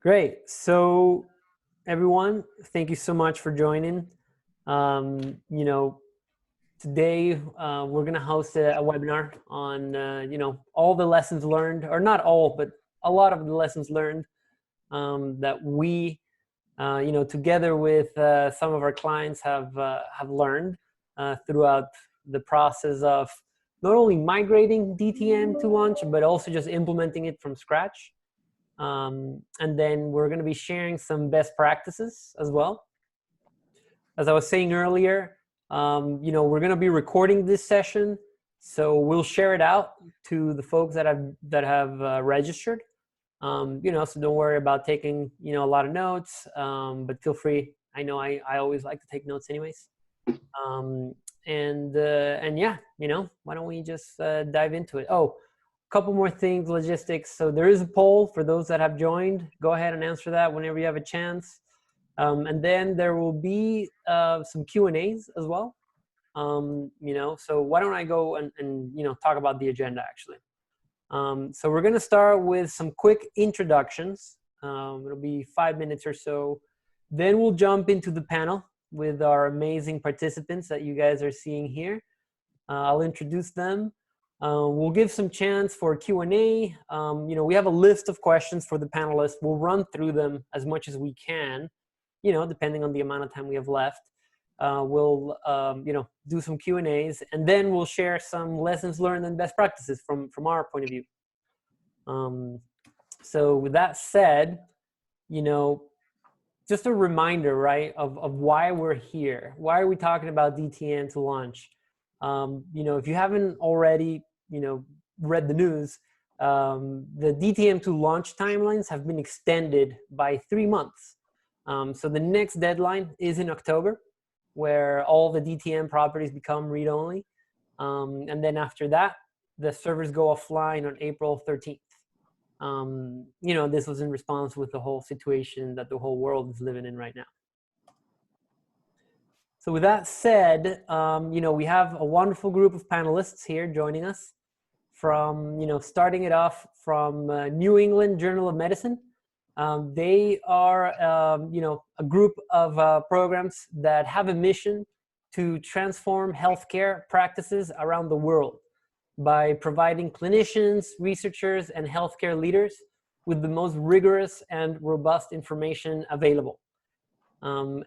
Great. So everyone, thank you so much for joining. Today we're going to host a webinar on, all the lessons learned, or not all, but a lot of the lessons learned that we, together with some of our clients have learned throughout the process of not only migrating DTM to launch, but also just implementing it from scratch. And then we're going to be sharing some best practices as well. As I was saying earlier, we're going to be recording this session, so we'll share it out to the folks that have registered. So don't worry about taking a lot of notes, but feel free. I know I always like to take notes anyways. And yeah, why don't we just dive into it? Oh, a couple more things, logistics. So there is a poll for those that have joined. Go ahead and answer that whenever you have a chance. And then there will be some Q&As as well. So why don't I go and talk about the agenda actually. So we're going to start with some quick introductions. It'll be 5 minutes or so. Then we'll jump into the panel with our amazing participants that you guys are seeing here. I'll introduce them. We'll give some chance for Q&A. We have a list of questions for the panelists. We'll run through them as much as we can, depending on the amount of time we have left. We'll, do some Q&As, and then we'll share some lessons learned and best practices from our point of view. So with that said, just a reminder, right, of why we're here. Why are we talking about DTM to launch? If you haven't already, read the news, the DTM to launch timelines have been extended by 3 months. So the next deadline is in October, where all the DTM properties become read-only. And then after that, the servers go offline on April 13th. This was in response with the whole situation that the whole world is living in right now. So with that said, we have a wonderful group of panelists here joining us from, starting it off from New England Journal of Medicine. They are, a group of programs that have a mission to transform healthcare practices around the world by providing clinicians, researchers, and healthcare leaders with the most rigorous and robust information available. From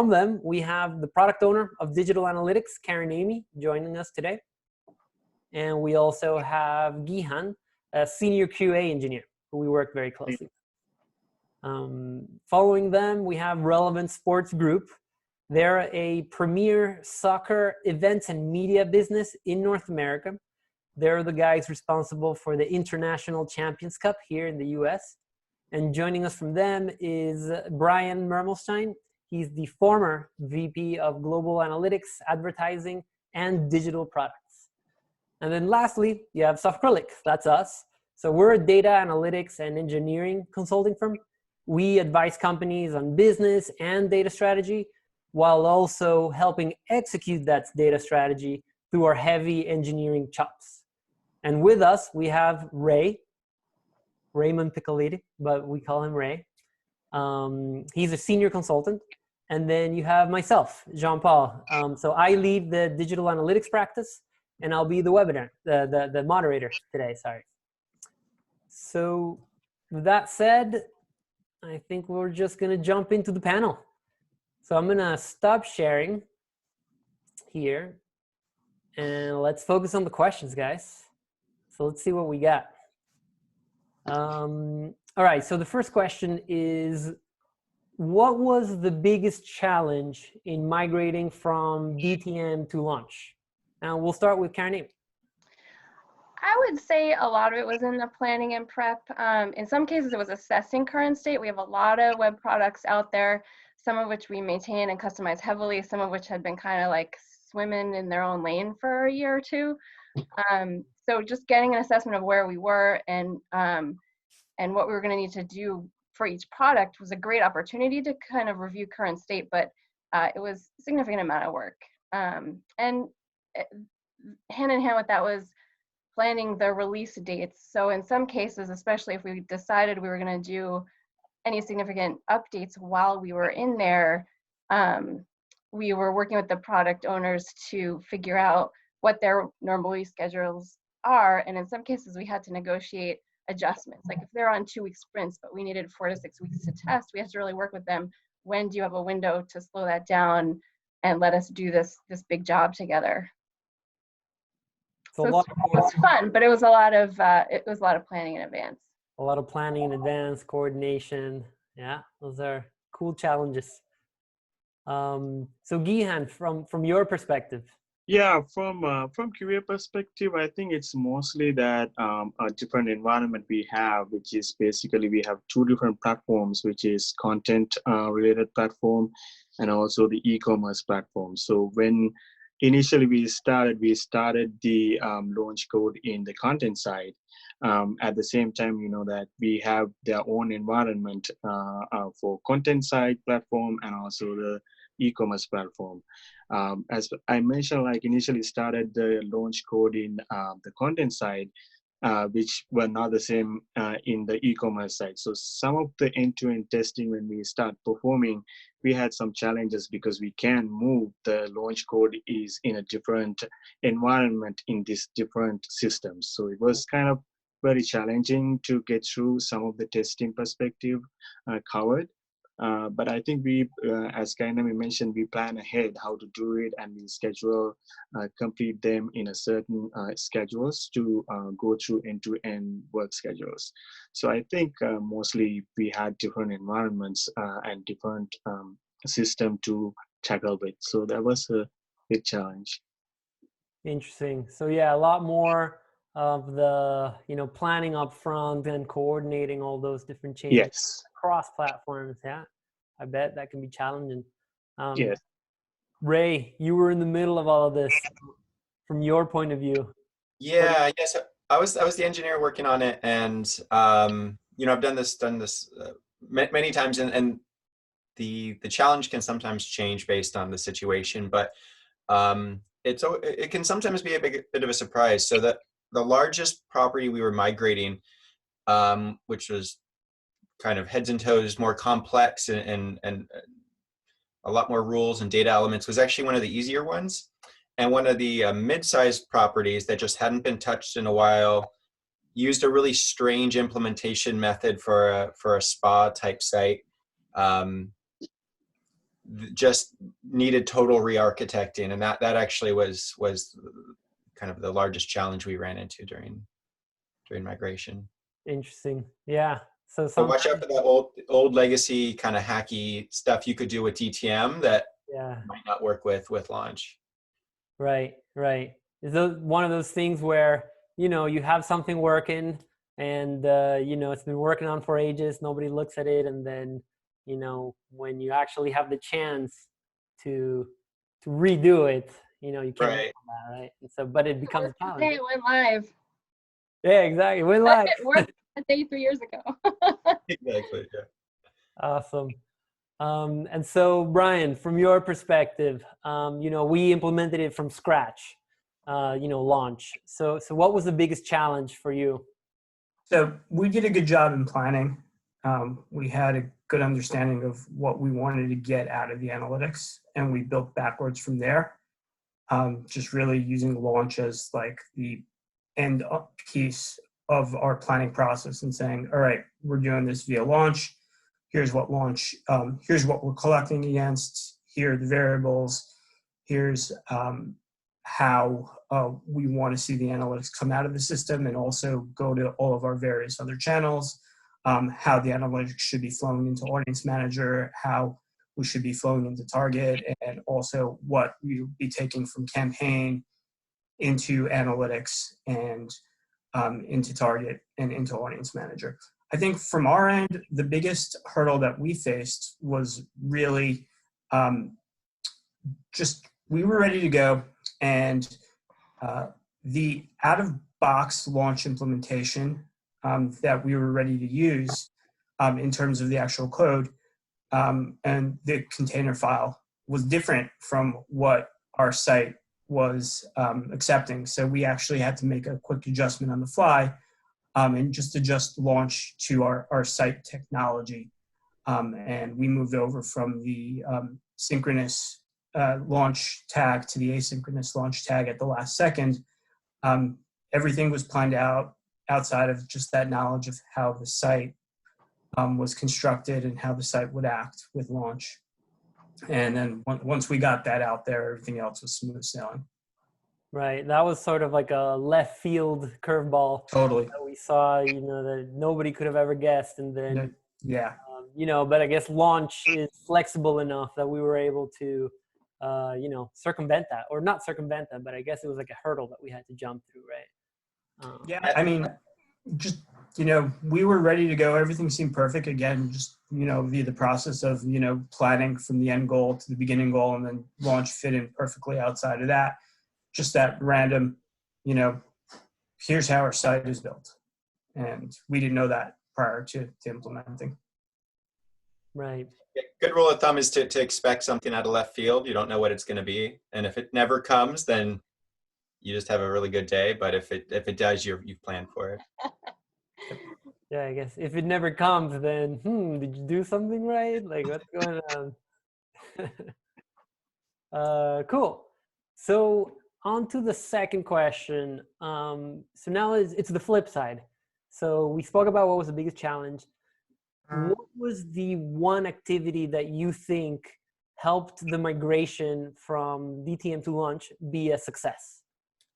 them, we have the product owner of digital analytics, Caryn-Amy, joining us today. And we also have Gihan, a senior QA engineer, who we work very closely. Following them, we have Relevent Sports Group. They're a premier soccer events and media business in North America. They're the guys responsible for the International Champions Cup here in the US. And joining us from them is Brian Mermelshtein. He's the former VP of Global Analytics, Advertising, and Digital Products. And then lastly, you have Softcrylic. That's us. So we're a data analytics and engineering consulting firm. We advise companies on business and data strategy, while also helping execute that data strategy through our heavy engineering chops. And with us, we have Raymond Piccolotti, but we call him Ray. He's a senior consultant. And then you have myself, Jean-Paul. So I lead the digital analytics practice, and I'll be the webinar, the moderator today, sorry. So with that said, I think we're just going to jump into the panel. So I'm going to stop sharing here, and let's focus on the questions, guys. So let's see what we got. All right, so the first question is, what was the biggest challenge in migrating from DTM to launch? Now we'll start with Caryn-Amy. I would say a lot of it was in the planning and prep. In some cases, it was assessing current state. We have a lot of web products out there, some of which we maintain and customize heavily, some of which had been kind of like swimming in their own lane for a year or two. So just getting an assessment of where we were and what we were going to need to do for each product was a great opportunity to kind of review current state, but it was a significant amount of work. And hand in hand with that was planning the release dates. So in some cases, especially if we decided we were going to do any significant updates while we were in there, we were working with the product owners to figure out what their normal release schedules are. And in some cases, we had to negotiate adjustments. Like if they're on 2-week sprints, but we needed 4 to 6 weeks to test, we had to really work with them. When do you have a window to slow that down and let us do this big job together? So it was fun, but it was a lot of planning in advance. A lot of planning in advance, coordination. Yeah, those are cool challenges. So Gihan, from your perspective. Yeah, from career perspective, I think it's mostly that a different environment we have, which is basically we have 2 different platforms, which is content related platform and also the e-commerce platform. So when initially we started the launch code in the content side. At the same time, that we have their own environment for content side platform and also the e-commerce platform. As I mentioned, like initially started the launch code in the content side, which were not the same in the e-commerce side. So some of the end-to-end testing when we start performing, we had some challenges because we can move the launch code is in a different environment in these different systems. So it was kind of very challenging to get through some of the testing perspective covered. But I think we, as Caryn-Amy mentioned, we plan ahead how to do it and we schedule, complete them in a certain schedules to go through end-to-end work schedules. So I think mostly we had different environments and different system to tackle with. So that was a big challenge. Interesting. So yeah, a lot more of the, planning up front and coordinating all those different changes. Yes. Across platforms. Yeah, I bet that can be challenging. Yes. Ray, you were in the middle of all of this from your point of view. Yeah, I guess I was the engineer working on it, and I've done this many times, and the challenge can sometimes change based on the situation, but it can sometimes be a bit of a surprise. So the largest property we were migrating, which was kind of heads and toes more complex and a lot more rules and data elements, was actually one of the easier ones. And one of the mid-sized properties that just hadn't been touched in a while used a really strange implementation method for a spa type site. Just needed total re-architecting, and that actually was kind of the largest challenge we ran into during migration. Interesting. Yeah. So watch out for that old legacy kind of hacky stuff you could do with DTM that might not work with launch. Right. Is one of those things where, you have something working and, it's been working on for ages, nobody looks at it. And then, when you actually have the chance to redo it, you can't right. do that, right? And so, but it becomes a challenge. Hey, it went live. Yeah, exactly. It went live. It worked a day 3 years ago. Exactly, yeah. Awesome. And so, Brian, from your perspective, we implemented it from scratch, launch. So what was the biggest challenge for you? So we did a good job in planning. We had a good understanding of what we wanted to get out of the analytics, and we built backwards from there. Just really using launch as like the end piece of our planning process and saying, all right, we're doing this via launch. Here's what we're collecting against. Here are the variables. Here's how we want to see the analytics come out of the system and also go to all of our various other channels, how the analytics should be flowing into Audience Manager, how we should be flowing into Target, and also what we will be taking from campaign into analytics and into Target and into Audience Manager. I think from our end, the biggest hurdle that we faced was really we were ready to go, and the out-of-box launch implementation that we were ready to use in terms of the actual code and the container file was different from what our site was accepting. So we actually had to make a quick adjustment on the fly and just adjust launch to our site technology. And we moved over from the synchronous launch tag to the asynchronous launch tag at the last second. Everything was planned out outside of just that knowledge of how the site was constructed and how the site would act with launch. And then once we got that out there, everything else was smooth sailing. Right. That was sort of like a left field curveball. Totally. That we saw, that nobody could have ever guessed. And then, yeah. But I guess launch is flexible enough that we were able to, circumvent that, or not circumvent that, but I guess it was like a hurdle that we had to jump through, right? Yeah. I mean, just, we were ready to go. Everything seemed perfect. Again, just, via the process of, planning from the end goal to the beginning goal, and then launch fit in perfectly outside of that. Just that random, here's how our site is built. And we didn't know that prior to implementing. Right. Good rule of thumb is to expect something out of left field. You don't know what it's going to be. And if it never comes, then you just have a really good day. But if it does, you've planned for it. Yeah, I guess if it never comes, then, did you do something right? Like, what's going on? Cool. So on to the second question. So now it's the flip side. So we spoke about what was the biggest challenge. What was the one activity that you think helped the migration from DTM to launch be a success?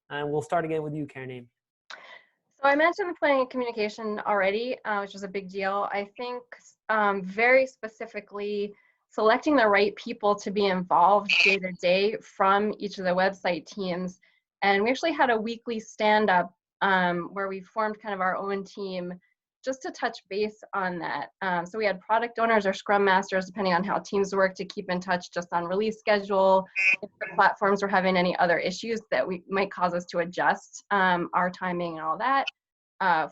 And we'll start again with you, Caryn-Amy. So I mentioned the planning and communication already, which was a big deal. I think very specifically selecting the right people to be involved day to day from each of the website teams. And we actually had a weekly stand-up where we formed kind of our own team just to touch base on that. So we had product owners or scrum masters, depending on how teams work, to keep in touch just on release schedule, if the platforms were having any other issues that might cause us to adjust our timing and all that.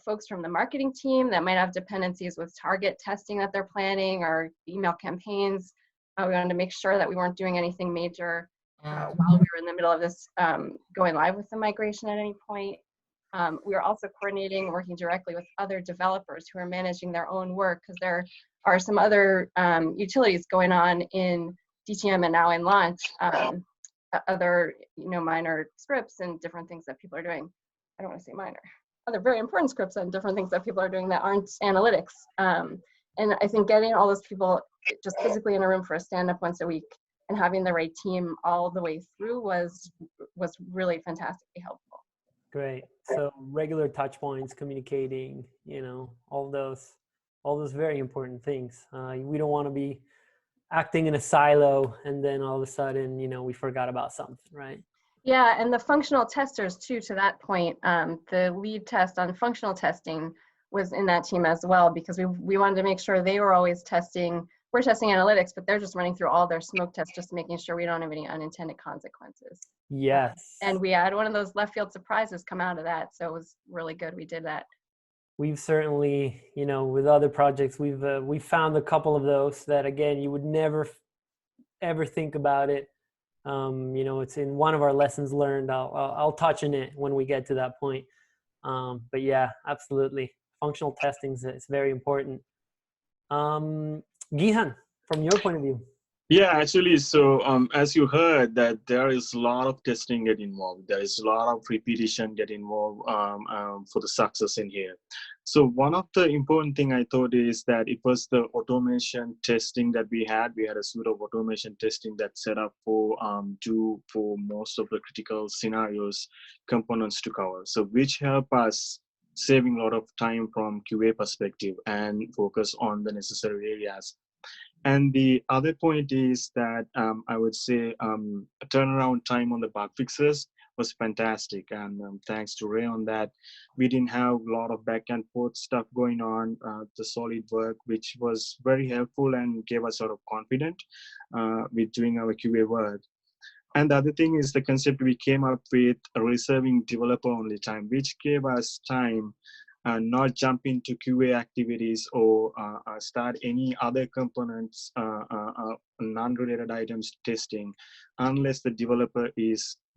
Folks from the marketing team that might have dependencies with target testing that they're planning or email campaigns. We wanted to make sure that we weren't doing anything major while we were in the middle of this going live with the migration at any point. We are also coordinating, working directly with other developers who are managing their own work, because there are some other utilities going on in DTM and now in launch, other minor scripts and different things that people are doing. I don't want to say minor. Other very important scripts and different things that people are doing that aren't analytics. And I think getting all those people just physically in a room for a stand-up once a week and having the right team all the way through was really fantastically helpful. Great. So regular touch points, communicating, all those very important things. We don't want to be acting in a silo and then all of a sudden, we forgot about something, right? Yeah, and the functional testers too, to that point, the lead test on functional testing was in that team as well, because we wanted to make sure they were always testing. We're testing analytics, but they're just running through all their smoke tests, just making sure we don't have any unintended consequences. Yes. And we had one of those left field surprises come out of that. So it was really good. We did that. We've certainly, with other projects, we've found a couple of those that, again, you would never ever think about it. It's in one of our lessons learned. I'll touch on it when we get to that point. But yeah, absolutely. Functional testing is very important. Gihan, from your point of view. Yeah, actually, so as you heard, that there is a lot of testing get involved. There is a lot of repetition get involved for the success in here. So one of the important thing I thought is that it was the automation testing that we had. We had a suite of automation testing that set up for most of the critical scenarios components to cover. So which help us saving a lot of time from QA perspective and focus on the necessary areas. And the other point is that I would say turnaround time on the bug fixes was fantastic. And thanks to Ray on that, we didn't have a lot of back and forth stuff going on, the solid work, which was very helpful and gave us sort of confident with doing our QA work. And the other thing is the concept we came up with reserving developer only time, which gave us time not jump into QA activities or start any other components, non-related items testing, unless the developer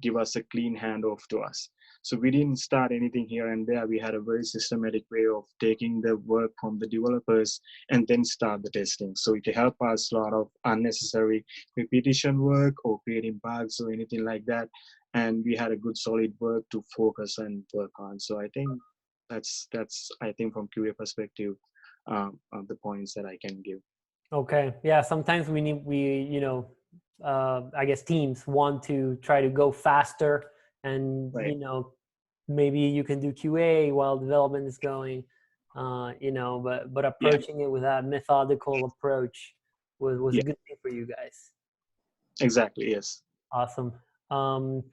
give us a clean handoff to us. So we didn't start anything here and there. We had a very systematic way of taking the work from the developers and then start the testing. So it helped us a lot of unnecessary repetition work or creating bugs or anything like that. And we had a good solid work to focus and work on. So I think that's I think from QA perspective, the points that I can give. Okay. Yeah. Sometimes I guess teams want to try to go faster, and Right. maybe you can do QA while development is going, but approaching it with that methodical approach was a good thing for you guys. Exactly. Yes. Awesome.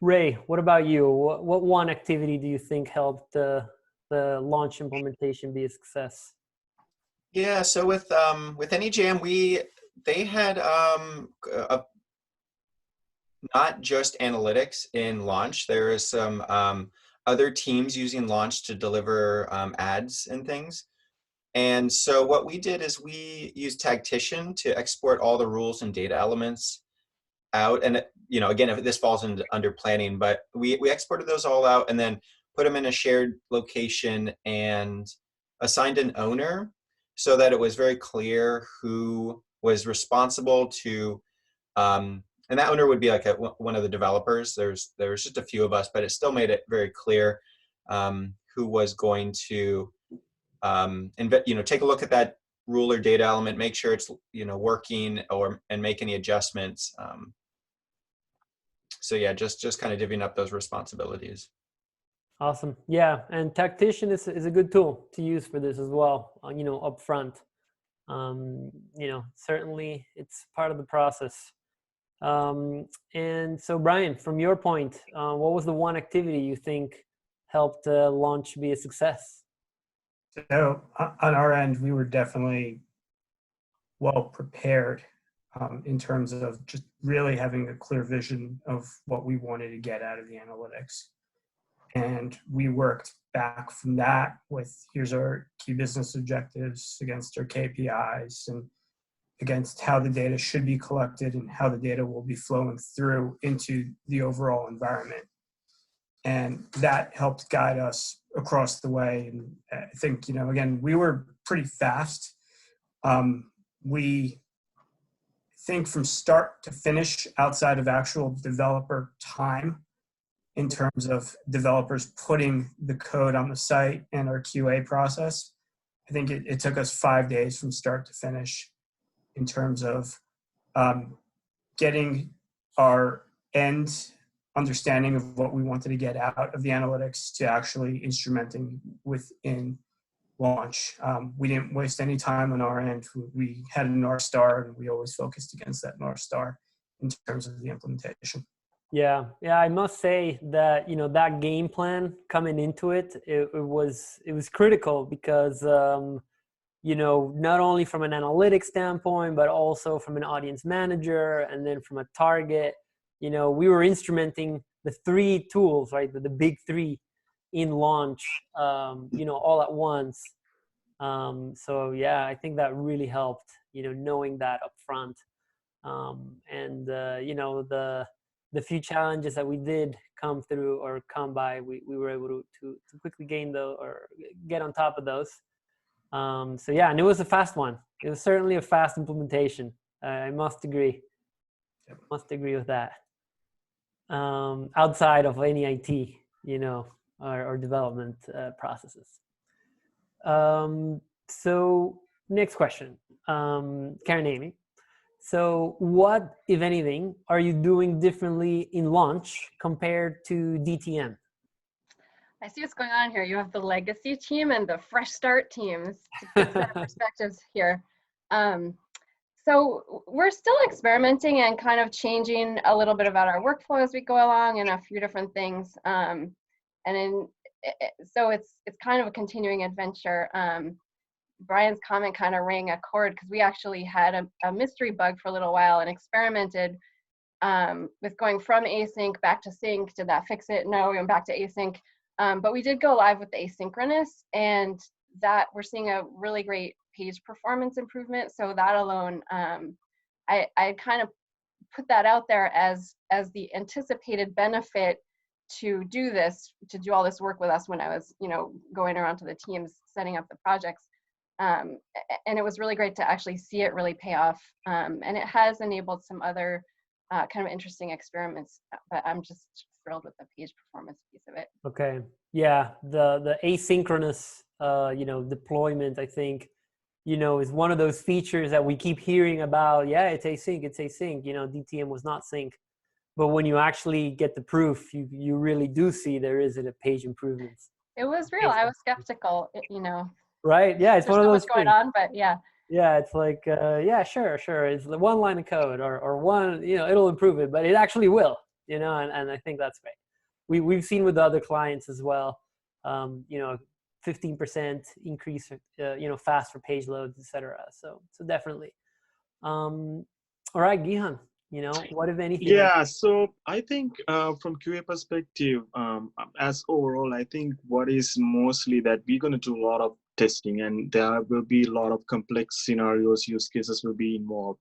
Ray, what about you? What one activity do you think helped the launch implementation be a success? Yeah, so with AnyJam, they had not just analytics in Launch. There is some other teams using Launch to deliver ads and things. And so what we did is we used Tagtician to export all the rules and data elements out. And again, if this falls under planning, but we exported those all out and then put them in a shared location and assigned an owner so that it was very clear who was responsible to, and that owner would be like one of the developers. There's just a few of us, but it still made it very clear who was going to take a look at that rule or data element, make sure it's working, and make any adjustments. So yeah, just kind of divvying up those responsibilities. Awesome. Yeah, and Tactician is a good tool to use for this as well. Up front. Certainly it's part of the process. And so, Brian, from your point, what was the one activity you think helped launch be a success? So on our end, we were definitely well prepared in terms of just really having a clear vision of what we wanted to get out of the analytics. And we worked back from that with, here's our key business objectives against our KPIs and against how the data should be collected and how the data will be flowing through into the overall environment. And that helped guide us across the way. And I think, again, we were pretty fast. We think from start to finish, outside of actual developer time, in terms of developers putting the code on the site and our QA process, I think it took us 5 days from start to finish in terms of getting our end understanding of what we wanted to get out of the analytics to actually instrumenting within Launch. We didn't waste any time on our end. We had a North Star, and we always focused against that North Star in terms of the implementation. Yeah, I must say that that game plan coming into it was critical because not only from an analytics standpoint, but also from an audience manager and then from a target. We were instrumenting the three tools, right? The big three in Launch, all at once. So yeah, I think that really helped, knowing that up front. And the few challenges that we did come through or come by, we were able to quickly gain those or get on top of those. So yeah, and it was a fast one. It was certainly a fast implementation. I must agree. Must agree with that. Outside of any IT, or development processes. So next question, Caryn-Amy. So what, if anything, are you doing differently in Launch compared to DTM? I see what's going on here. You have the legacy team and the fresh start teams. It's a perspectives here. So we're still experimenting and kind of changing a little bit about our workflow as we go along and a few different things. So it's kind of a continuing adventure. Brian's comment kind of rang a chord because we actually had a mystery bug for a little while and experimented with going from async back to sync. Did that fix it? No, we went back to async. But we did go live with the asynchronous, and that we're seeing a really great page performance improvement. So that alone, I kind of put that out there as the anticipated benefit to do all this work with us when I was, going around to the teams setting up the projects. And it was really great to actually see it really pay off. And it has enabled some other kind of interesting experiments, but I'm just thrilled with the page performance piece of it. Okay. Yeah. The asynchronous, deployment, I think, is one of those features that we keep hearing about. Yeah, it's async, DTM was not sync. But when you actually get the proof, you really do see there is a page improvements. It was real. I was skeptical, Right? Yeah, it's There's one of so those much going things. on, but yeah. Yeah, it's like, sure. It's the one line of code or one, it'll improve it, but it actually will, and I think that's great. We've seen with other clients as well, 15% increase, faster page loads, etc. So definitely. All right, Gihan, what if anything? Yeah, so I think from QA perspective, as overall, I think what is mostly that we're going to do a lot of testing, and there will be a lot of complex scenarios, use cases will be involved.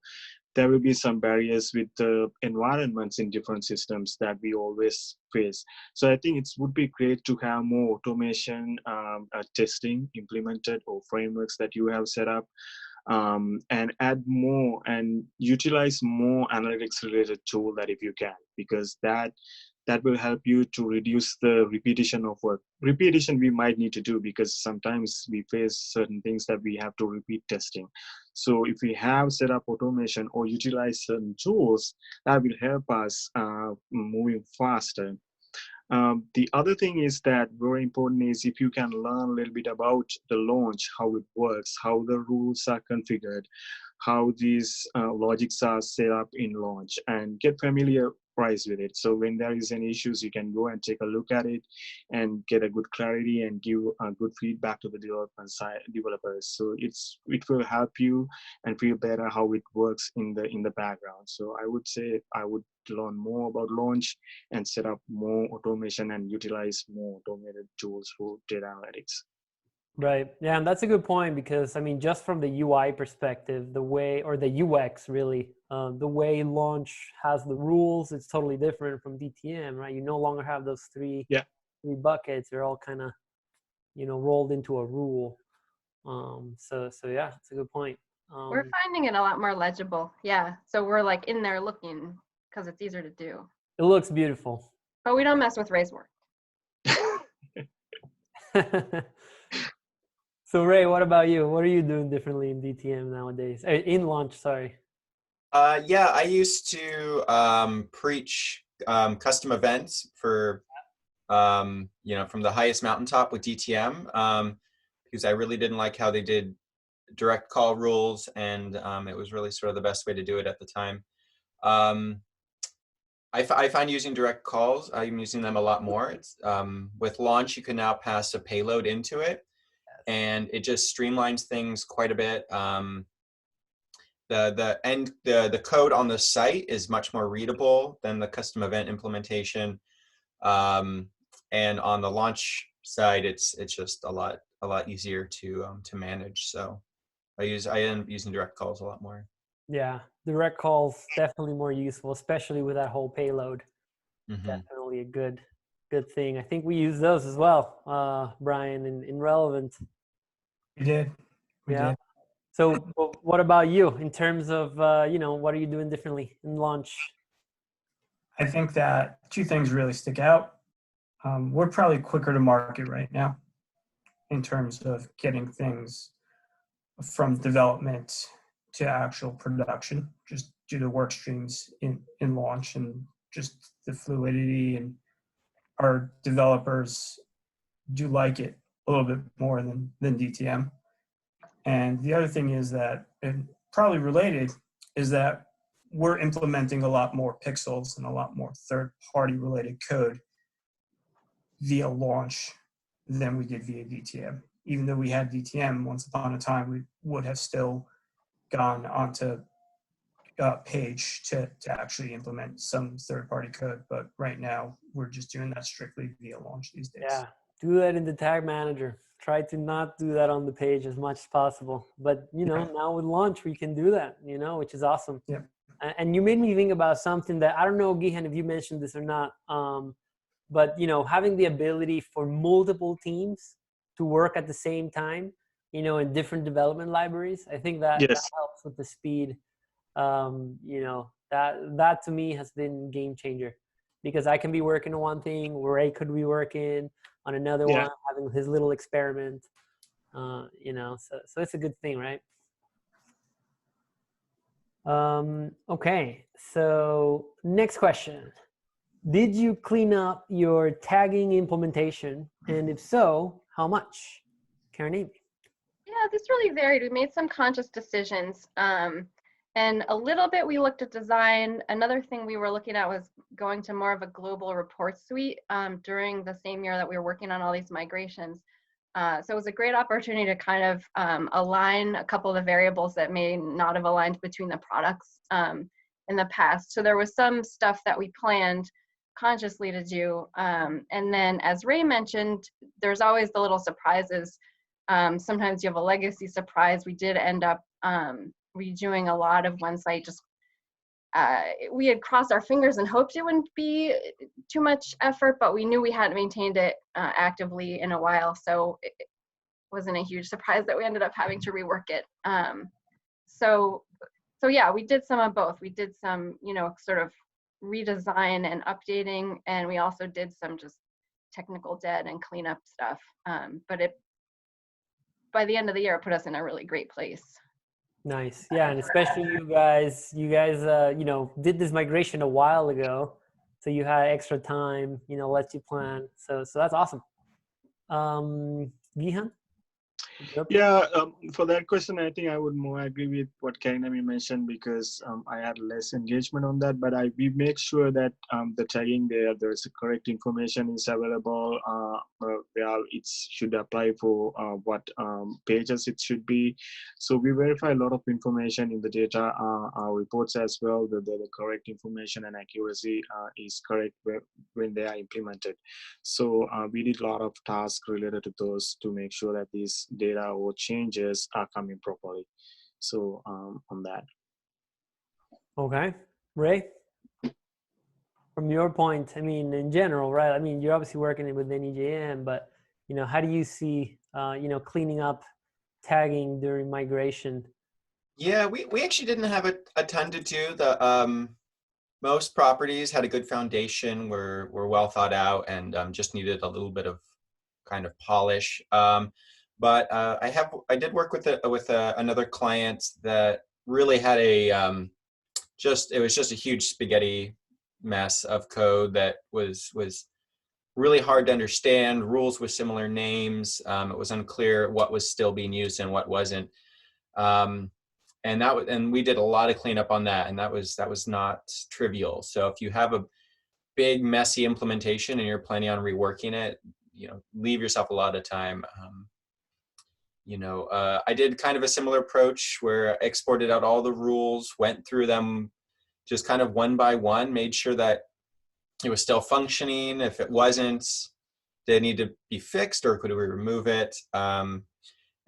There will be some barriers with the environments in different systems that we always face. So I think it would be great to have more automation testing implemented, or frameworks that you have set up. And add more and utilize more analytics related tool that if you can, because that will help you to reduce the repetition of work. Repetition we might need to do because sometimes we face certain things that we have to repeat testing. So if we have set up automation or utilize certain tools, that will help us moving faster. The other thing is that very important is if you can learn a little bit about the launch, how it works, how the rules are configured, how these logics are set up in launch, and get familiarized with it. So when there is any issues, you can go and take a look at it and get a good clarity and give good feedback to the developers. So it will help you and feel better how it works in the background. So I would say I would learn more about launch and set up more automation and utilize more automated tools for data analytics. Right. Yeah, and that's a good point because just from the UI perspective, the way, or the UX really, the way launch has the rules, it's totally different from DTM, right? You no longer have those three buckets. They're all kind of, rolled into a rule. So yeah, it's a good point. We're finding it a lot more legible. Yeah. So we're like in there looking because it's easier to do. It looks beautiful. But we don't mess with Ray's work. So Ray, what about you? What are you doing differently in DTM nowadays? In launch, sorry. Yeah, I used to preach custom events for, from the highest mountaintop with DTM, because I really didn't like how they did direct call rules, and it was really sort of the best way to do it at the time. I find using direct calls, I'm using them a lot more. It's, with launch, you can now pass a payload into it, and it just streamlines things quite a bit. The code on the site is much more readable than the custom event implementation, and on the launch side, it's just a lot easier to manage. So I end up using direct calls a lot more. Yeah, direct calls definitely more useful, especially with that whole payload. Mm-hmm. Definitely a good thing. I think we use those as well, Brian, in Relevant. We did. We did. So what about you in terms of, what are you doing differently in launch? I think that two things really stick out. We're probably quicker to market right now in terms of getting things from development to actual production, just due to work streams in launch and just the fluidity, and our developers do like it a little bit more than DTM. And the other thing is that, and probably related, is that we're implementing a lot more pixels and a lot more third-party related code via launch than we did via DTM. Even though we had DTM, once upon a time, we would have still gone onto page to actually implement some third-party code. But right now, we're just doing that strictly via launch these days. Yeah, Do that in the tag manager. Try to not do that on the page as much as possible. But, you know, now with launch, we can do that, you know, which is awesome. Yeah. And you made me think about something that, I don't know, Gihan, if you mentioned this or not, but, you know, having the ability for multiple teams to work at the same time, you know, in different development libraries, I think that, that Yes. helps with the speed. You know, that to me has been game changer, because I can be working on one thing, Ray could be working on another Yeah. one, having his little experiment, you know, so it's a good thing, right? Okay, so next question. Did you clean up your tagging implementation? And if so, how much? Caryn-Amy. Yeah, this really varied. We made some conscious decisions. And a little bit we looked at design. Another thing we were looking at was going to more of a global report suite during the same year that we were working on all these migrations. So it was a great opportunity to kind of align a couple of the variables that may not have aligned between the products in the past. So there was some stuff that we planned consciously to do. And then, as Ray mentioned, there's always the little surprises. Sometimes you have a legacy surprise. We did end up redoing a lot of one site. Just we had crossed our fingers and hoped it wouldn't be too much effort, but we knew we hadn't maintained it actively in a while, so it wasn't a huge surprise that we ended up having to rework it. So yeah, we did some of both. We did some, you know, sort of redesign and updating, and we also did some just technical debt and cleanup stuff. But it, by the end of the year, it put us in a really great place. Nice. Yeah, and especially you guys, you know, did this migration a while ago, so you had extra time, you know, lets you plan. So that's awesome. Gihan? Yeah, for that question, I think I would more agree with what Caryn-Amy mentioned, because I had less engagement on that, but we make sure that the tagging there's the correct information is available, where it should apply for what pages it should be. So we verify a lot of information in the data, our reports as well, that the correct information and accuracy is correct when they are implemented. So we did a lot of tasks related to those to make sure that these data or changes are coming properly. So on that. Okay. Ray? From your point, I mean, in general, right? I mean, you're obviously working with NEJM, but, you know, how do you see, you know, cleaning up tagging during migration? Yeah, we actually didn't have a ton to do. The most properties had a good foundation, were well thought out, and just needed a little bit of kind of polish. But I did work with another client that really had a it was just a huge spaghetti mess of code that was really hard to understand. Rules with similar names. It was unclear what was still being used and what wasn't. And we did a lot of cleanup on that, and that was not trivial. So if you have a big messy implementation and you're planning on reworking it, you know, leave yourself a lot of time. You know, I did kind of a similar approach where I exported out all the rules, went through them just kind of one by one, made sure that it was still functioning. If it wasn't, did it need to be fixed, or could we remove it? And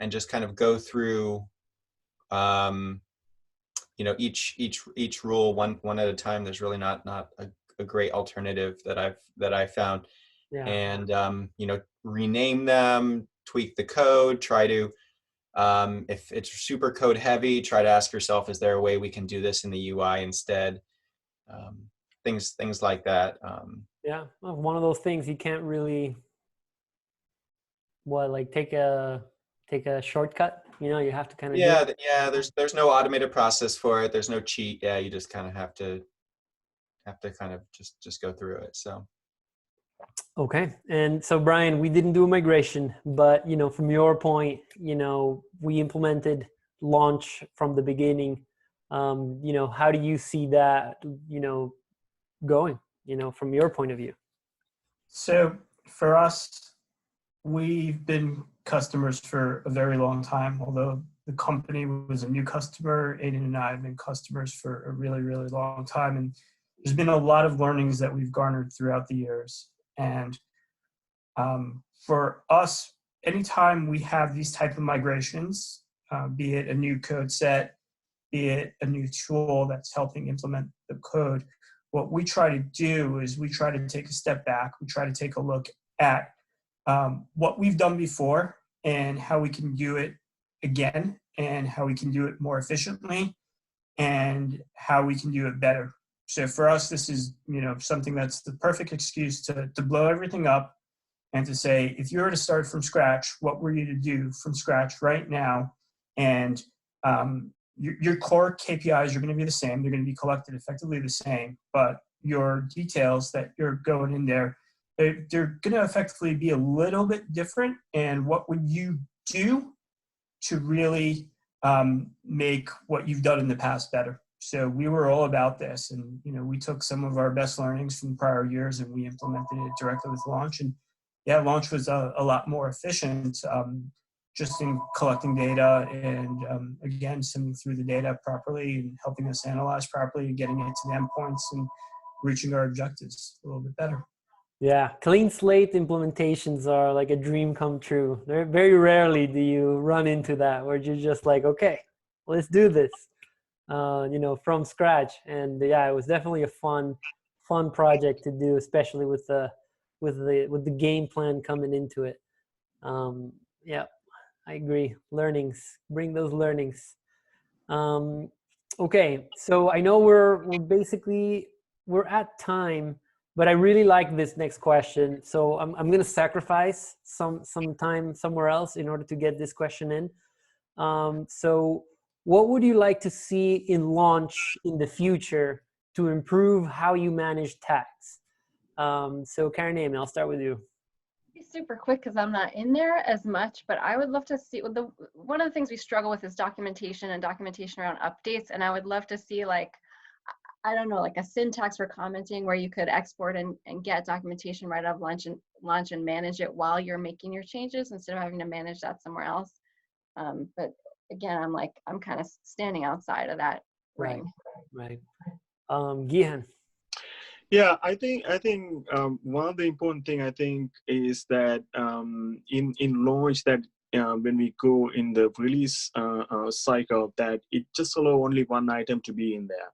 just kind of go through, you know, each rule one at a time. There's really not a great alternative that I've found. Yeah. And you know, rename them, tweak the code, try to, if it's super code heavy, try to ask yourself, is there a way we can do this in the UI instead? Things like that. Yeah, well, one of those things you can't really, like take a shortcut, you know, you have to kind of yeah, there's no automated process for it. There's no cheat. Yeah, you just kind of have to kind of just go through it. So. Okay. And so, Brian, we didn't do a migration, but, you know, from your point, you know, we implemented launch from the beginning. You know, how do you see that, you know, going, you know, from your point of view? So for us, we've been customers for a very long time. Although the company was a new customer, Aiden and I have been customers for a really, really long time. And there's been a lot of learnings that we've garnered throughout the years. And for us, anytime we have these type of migrations, be it a new code set, be it a new tool that's helping implement the code, what we try to do is we try to take a step back. We try to take a look at what we've done before and how we can do it again, and how we can do it more efficiently, and how we can do it better. So for us, this is, something that's the perfect excuse to blow everything up and to say, if you were to start from scratch, what were you to do from scratch right now? And your core KPIs are going to be the same. They're going to be collected effectively the same, but your details that you're going in there, they're going to effectively be a little bit different. And what would you do to really make what you've done in the past better? So we were all about this, and we took some of our best learnings from prior years and we implemented it directly with launch. And yeah, launch was a lot more efficient, just in collecting data and again, sending through the data properly and helping us analyze properly and getting it to the endpoints and reaching our objectives a little bit better. Yeah, clean slate implementations are like a dream come true. Very rarely do you run into that where you're just like, okay, let's do this, from scratch. And yeah, it was definitely a fun project to do, especially with the game plan coming into it. Yeah, I agree. Learnings, bring those learnings. Okay, so I know we're at time. But I really like this next question. So I'm going to sacrifice some time somewhere else in order to get this question in. So what would you like to see in launch in the future to improve how you manage tags? So Caryn-Amy, I'll start with you. Be super quick because I'm not in there as much, but I would love to see, one of the things we struggle with is documentation and documentation around updates. And I would love to see I don't know, like a syntax for commenting where you could export and get documentation right out of launch and manage it while you're making your changes instead of having to manage that somewhere else. But again, I'm kind of standing outside of that ring. Right. Gihan. Yeah, I think one of the important thing I think is that in launch that when we go in the release cycle, that it just allow only one item to be in there.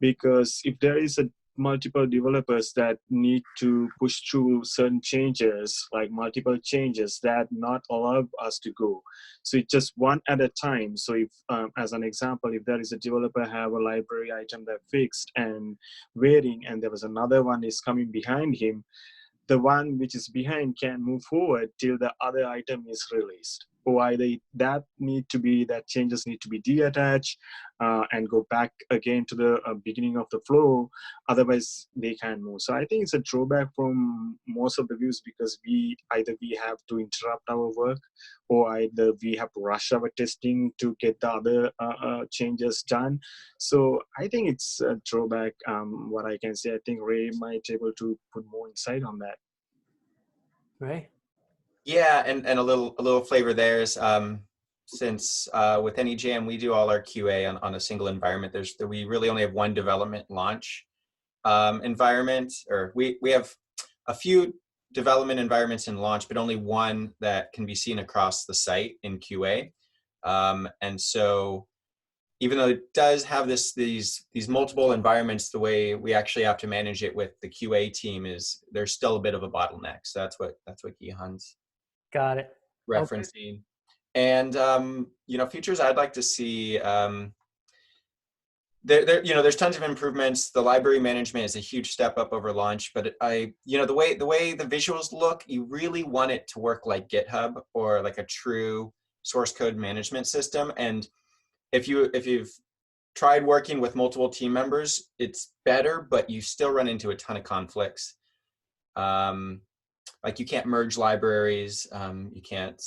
Because if there is multiple developers that need to push through certain changes, like multiple changes, that not allow us to go. So it's just one at a time. So if, as an example, if there is a developer have a library item that fixed and waiting, and there was another one is coming behind him, the one which is behind can move forward till the other item is released. Or either that changes need to be detached and go back again to the beginning of the flow. Otherwise, they can't move. So I think it's a drawback from most of the views because we have to interrupt our work, or either we have to rush our testing to get the other changes done. So I think it's a drawback. What I can say, I think Ray might be able to put more insight on that. Right. Yeah, and a little flavor there is since with any jam we do all our QA on a single environment. We really only have one development launch environment, or we have a few development environments in launch, but only one that can be seen across the site in QA. And so even though it does have these multiple environments, the way we actually have to manage it with the QA team there's still a bit of a bottleneck. So that's what Gihan's Got it. referencing. Okay. And features I'd like to see, there's tons of improvements. The library management is a huge step up over launch, but the way the visuals look, you really want it to work like GitHub or like a true source code management system. And if you've tried working with multiple team members, it's better, but you still run into a ton of conflicts. Like you can't merge libraries, you can't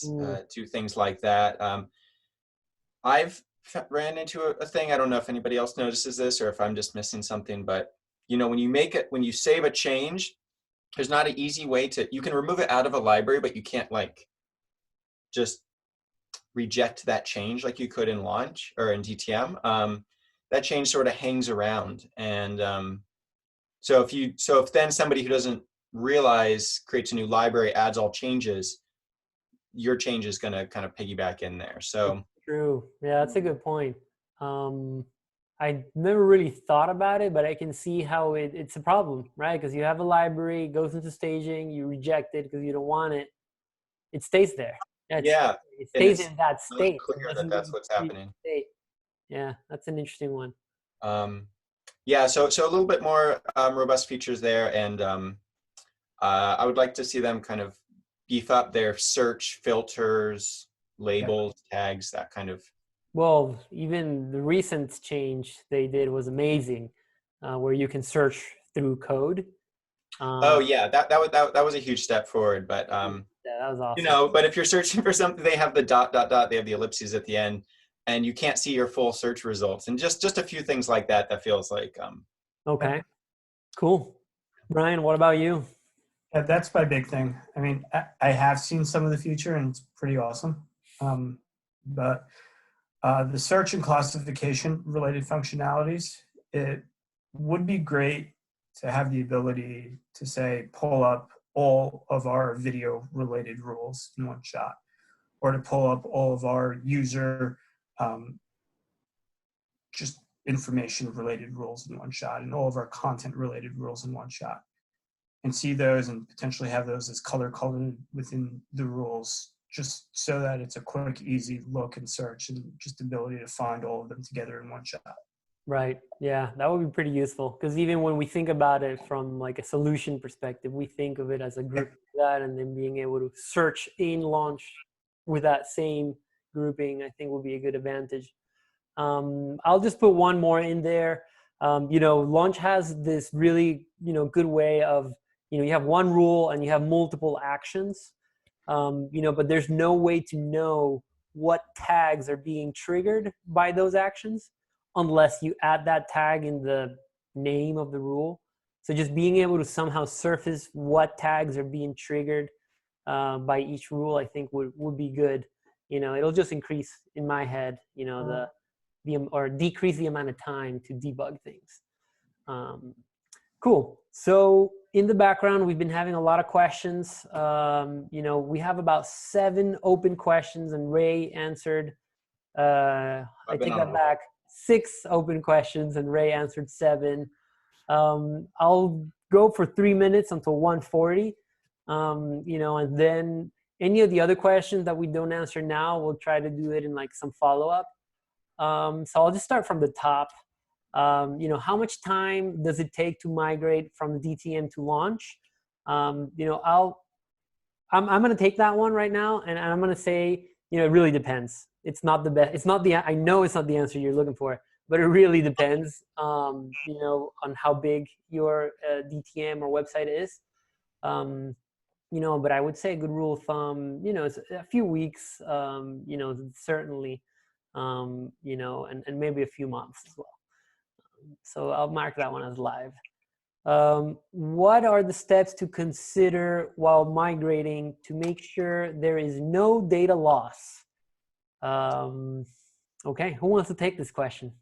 do things like that. I've ran into a thing, I don't know if anybody else notices this or if I'm just missing something, but when you save a change, there's not an easy way you can remove it out of a library, but you can't just reject that change like you could in launch or in DTM. That change sort of hangs around. And so if then somebody who doesn't realize, creates a new library, adds all changes, your change is going to kind of piggyback in there. So true. Yeah, that's a good point. I never really thought about it, but I can see how it's a problem, right? Because you have a library, it goes into staging, you reject it because you don't want it. It stays there. yeah, It and stays it's in that not state. It clear that doesn't go that's to what's the happening. state. Yeah, that's an interesting one. Yeah, so a little bit more robust features there, and I would like to see them kind of beef up their search filters, labels, tags, that kind of. Well, even the recent change they did was amazing, where you can search through code. Oh yeah, that was a huge step forward. But Yeah, that was awesome. you know, but if you're searching for something, they have the ... they have the ellipses at the end, and you can't see your full search results. And just a few things like that feels like. Okay, cool. Brian, what about you? Yeah, that's my big thing. I mean, I have seen some of the future, and it's pretty awesome. But the search and classification related functionalities, it would be great to have the ability to say, pull up all of our video related rules in one shot, or to pull up all of our user just information related rules in one shot, and all of our content related rules in one shot, and see those and potentially have those as color coded within the rules, just so that it's a quick, easy look and search, and just ability to find all of them together in one shot. Right. Yeah, that would be pretty useful, because even when we think about it from like a solution perspective, we think of it as a group that, and then being able to search in launch with that same grouping, I think will be a good advantage. I'll just put one more in there. You know, launch has this really, you know, good way of, you know, you have one rule and you have multiple actions, you know, but there's no way to know what tags are being triggered by those actions unless you add that tag in the name of the rule. So just being able to somehow surface what tags are being triggered by each rule, I think would be good. You know, it'll just increase in my head, you know, or decrease the amount of time to debug things. Cool. So in the background, we've been having a lot of questions. You know, we have about 7 open questions, and Ray answered, I take that back, 6 open questions, and Ray answered 7. I'll go for 3 minutes until 1:40. You know, and then any of the other questions that we don't answer now, we'll try to do it in like some follow-up. So I'll just start from the top. You know, how much time does it take to migrate from the DTM to launch? You know, I'm going to take that one right now, and I'm going to say, you know, it really depends. It's not the best. It's not the. I know it's not the answer you're looking for, but it really depends. You know, on how big your DTM or website is. You know, but I would say a good rule of thumb, you know, it's a few weeks. You know, certainly. You know, and maybe a few months as well. So I'll mark that one as live. What are the steps to consider while migrating to make sure there is no data loss? Okay, who wants to take this question?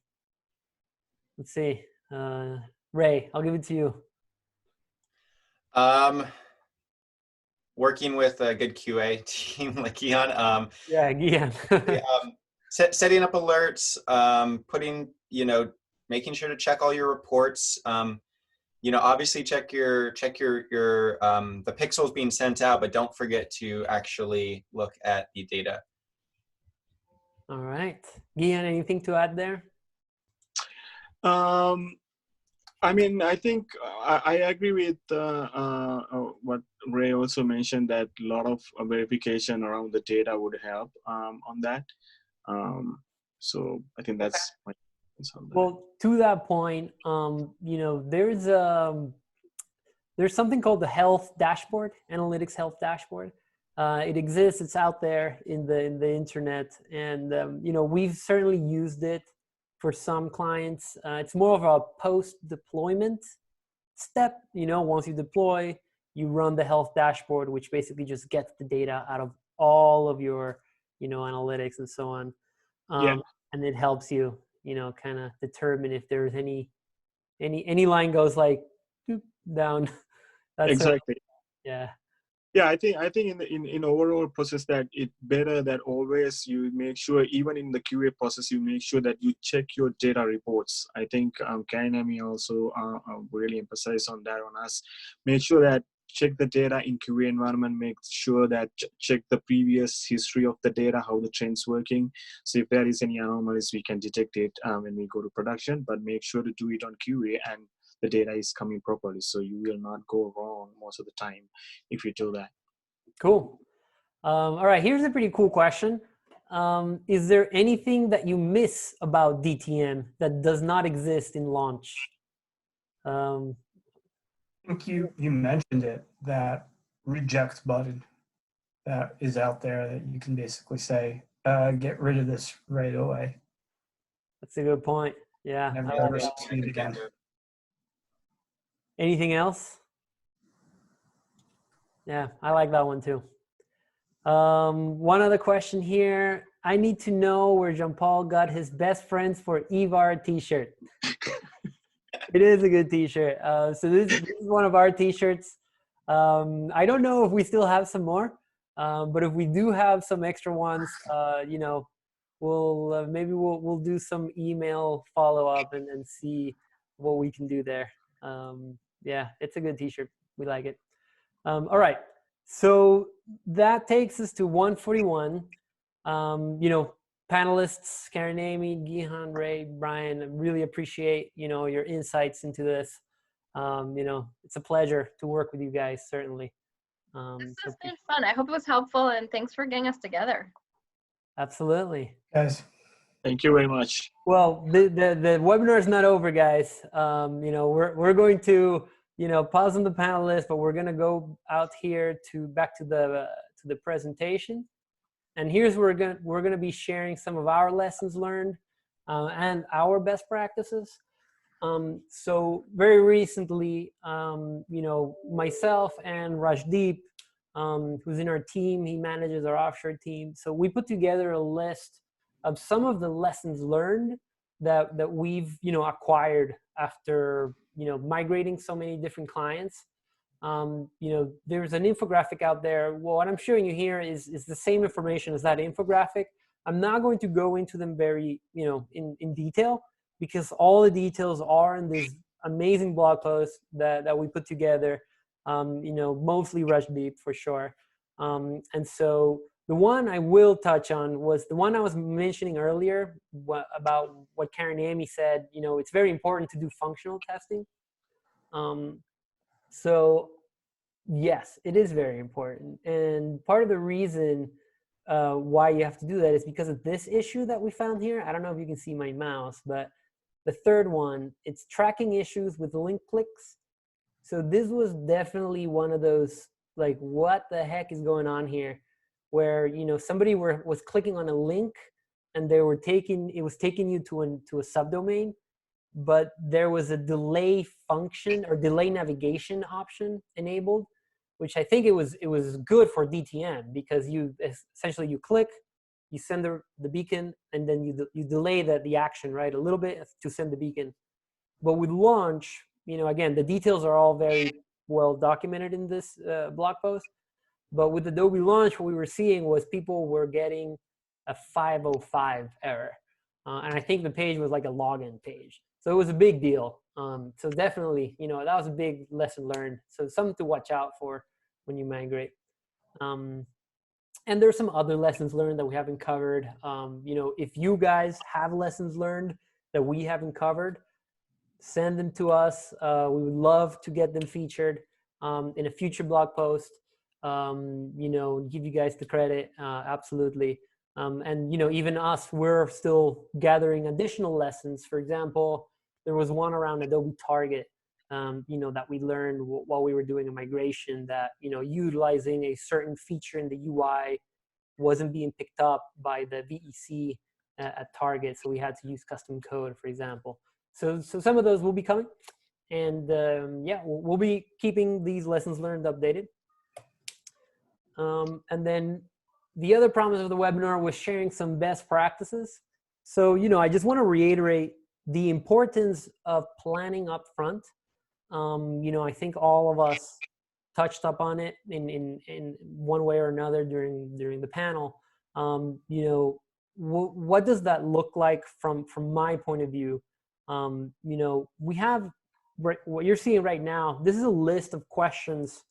Let's see. Ray, I'll give it to you. Working with a good QA team like Gihan. Yeah, Gihan. Setting up alerts, putting, you know, making sure to check all your reports. You know, obviously check your the pixels being sent out, but don't forget to actually look at the data. All right, Gihan, anything to add there? I mean, I think I agree with what Ray also mentioned, that a lot of verification around the data would help on that. So I think that's my answer on that. Well, to that point, you know, there's something called the health dashboard, analytics health dashboard. It exists. It's out there in the internet, and you know, we've certainly used it for some clients. It's more of a post-deployment step. You know, once you deploy, you run the health dashboard, which basically just gets the data out of all of your, you know, analytics and so on. And it helps you, you know, kind of determine if there's any line goes like down, That's exactly. yeah. Yeah, I think in overall process that it better that always you make sure, even in the QA process, you make sure that you check your data reports. I think Caryn-Amy also really emphasize on that on us. Make sure that check the data in QA environment. Make sure that check the previous history of the data, how the trend's working. So if there is any anomalies, we can detect it when we go to production. But make sure to do it on QA and the data is coming properly, so you will not go wrong most of the time if you do that. Cool. All right, here's a pretty cool question. Is there anything that you miss about DTM that does not exist in launch? I think you mentioned it, that reject button that is out there that you can basically say, get rid of this right away. That's a good point. Yeah. Never see it again. Anything else? Yeah, I like that one too. One other question here. I need to know where Jean-Paul got his best friends for EVAR t-shirt. It is a good t-shirt. So this is one of our t-shirts. I don't know if we still have some more, but if we do have some extra ones, you know, we'll maybe we'll do some email follow-up and see what we can do there. Yeah, it's a good t-shirt. We like it. All right. So that takes us to 141. You know, panelists, Caryn-Amy, Gihan, Ray, Brian, I really appreciate, you know, your insights into this. You know, it's a pleasure to work with you guys, certainly. This has been fun. I hope it was helpful, and thanks for getting us together. Absolutely. Guys. Thank you very much. Well, the webinar is not over, guys. You know, we're going to, you know, pause on the panelists, but we're going to go out here back to the presentation. And here's where we're going to be sharing some of our lessons learned and our best practices. So very recently, you know, myself and Rajdeep, who's in our team, he manages our offshore team. So we put together a list of some of the lessons learned that we've, you know, acquired after, you know, migrating so many different clients. You know, there's an infographic out there. Well, what I'm showing you here is the same information as that infographic. I'm not going to go into them very, you know, in detail, because all the details are in this amazing blog post that we put together, you know, mostly Rajdeep for sure. And so the one I will touch on was the one I was mentioning earlier about what Caryn-Amy said. You know, it's very important to do functional testing. So yes, it is very important. And part of the reason why you have to do that is because of this issue that we found here. I don't know if you can see my mouse, but the third one, it's tracking issues with link clicks. So this was definitely one of those, like, what the heck is going on here? Where, you know, somebody was clicking on a link and it was taking you to a subdomain, but there was a delay function or delay navigation option enabled, which I think it was good for DTM, because you essentially you click, you send the beacon, and then you delay the action, right, a little bit to send the beacon. But with launch, you know, again, the details are all very well documented in this blog post. But with Adobe Launch, what we were seeing was people were getting a 505 error. And I think the page was like a login page. So it was a big deal. So definitely, you know, that was a big lesson learned. So something to watch out for when you migrate. And there's some other lessons learned that we haven't covered. You know, if you guys have lessons learned that we haven't covered, send them to us. We would love to get them featured in a future blog post. You know, give you guys the credit, absolutely. And, you know, even us, we're still gathering additional lessons. For example, there was one around Adobe Target, you know, that we learned while we were doing a migration, that, you know, utilizing a certain feature in the UI wasn't being picked up by the VEC at Target. So we had to use custom code, for example. So some of those will be coming. And yeah, we'll be keeping these lessons learned updated. And then the other promise of the webinar was sharing some best practices. So, you know, I just want to reiterate the importance of planning up front. You know, I think all of us touched up on it in one way or another during the panel. You know, what does that look like from my point of view? You know, we have what you're seeing right now. This is a list of questions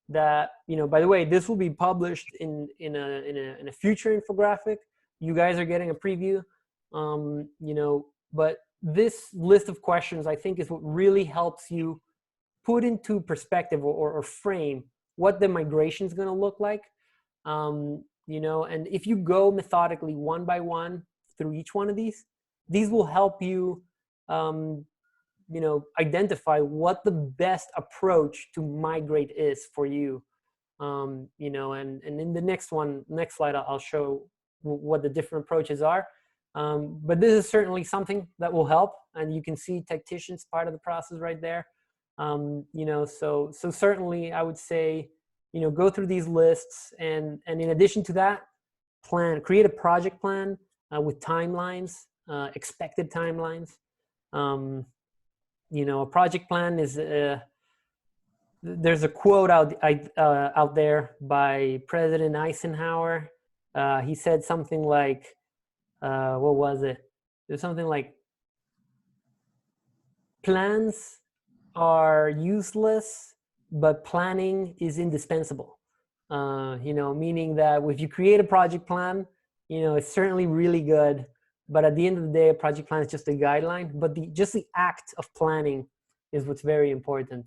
that, you know, by the way, this will be published in a future infographic. You guys are getting a preview, you know, but this list of questions, I think, is what really helps you put into perspective or frame what the migration is going to look like. You know, and if you go methodically one by one through each one of these will help you, you know, identify what the best approach to migrate is for you. You know, and in the next slide, I'll show what the different approaches are. But this is certainly something that will help, and you can see tactician's part of the process right there. You know, so certainly I would say, you know, go through these lists, and in addition to that, create a project plan with timelines, expected timelines. You know, a project plan is there's a quote out there by President Eisenhower. He said something like, what was it? There's something like, plans are useless, but planning is indispensable. You know, meaning that if you create a project plan, you know, it's certainly really good, but at the end of the day, a project plan is just a guideline, but just the act of planning is what's very important.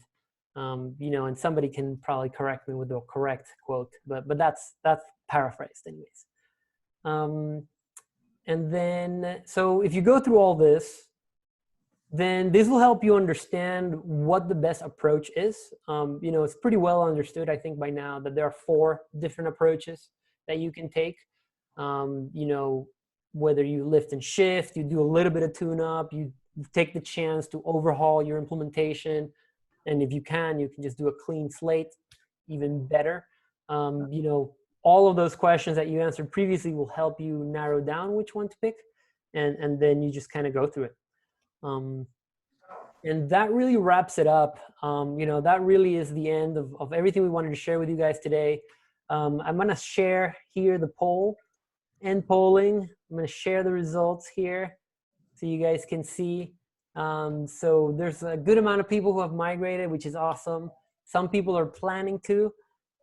You know, and somebody can probably correct me with the correct quote, but that's paraphrased anyways. And then, so if you go through all this, then this will help you understand what the best approach is. You know, it's pretty well understood, I think, by now that there are 4 different approaches that you can take. You know, whether you lift and shift, you do a little bit of tune-up, you take the chance to overhaul your implementation, and if you can just do a clean slate, even better. You know, all of those questions that you answered previously will help you narrow down which one to pick, and then you just kind of go through it. And that really wraps it up. You know, that really is the end of everything we wanted to share with you guys today. I'm going to share here the poll and polling. I'm going to share the results here so you guys can see. So there's a good amount of people who have migrated, which is awesome. Some people are planning to,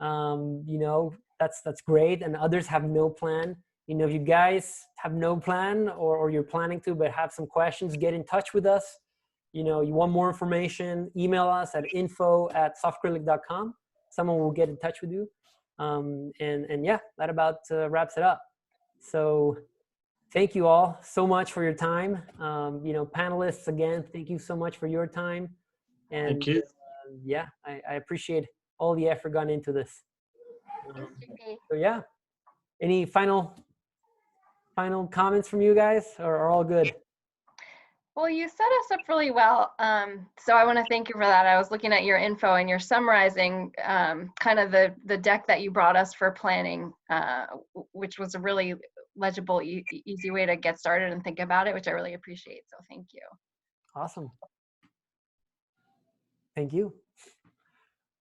you know, that's great. And others have no plan. You know, if you guys have no plan or you're planning to, but have some questions, get in touch with us. You know, you want more information, email us at info@softcrylic.com. Someone will get in touch with you. And yeah, that about wraps it up. So thank you all so much for your time. You know, panelists, again, thank you so much for your time. And Thank you. Yeah, I appreciate all the effort gone into this. So yeah, any final comments from you guys, or all good? Well, you set us up really well. So I want to thank you for that. I was looking at your info and you're summarizing kind of the deck that you brought us for planning, which was a really legible, easy way to get started and think about it, which I really appreciate. So thank you. Awesome. Thank you.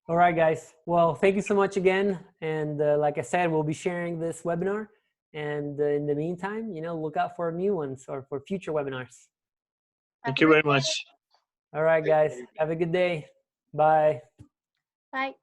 All right, guys. Well, thank you so much again. And like I said, we'll be sharing this webinar. And in the meantime, you know, look out for new ones or for future webinars. Thank you very much. All right, guys. Have a good day. Bye. Bye.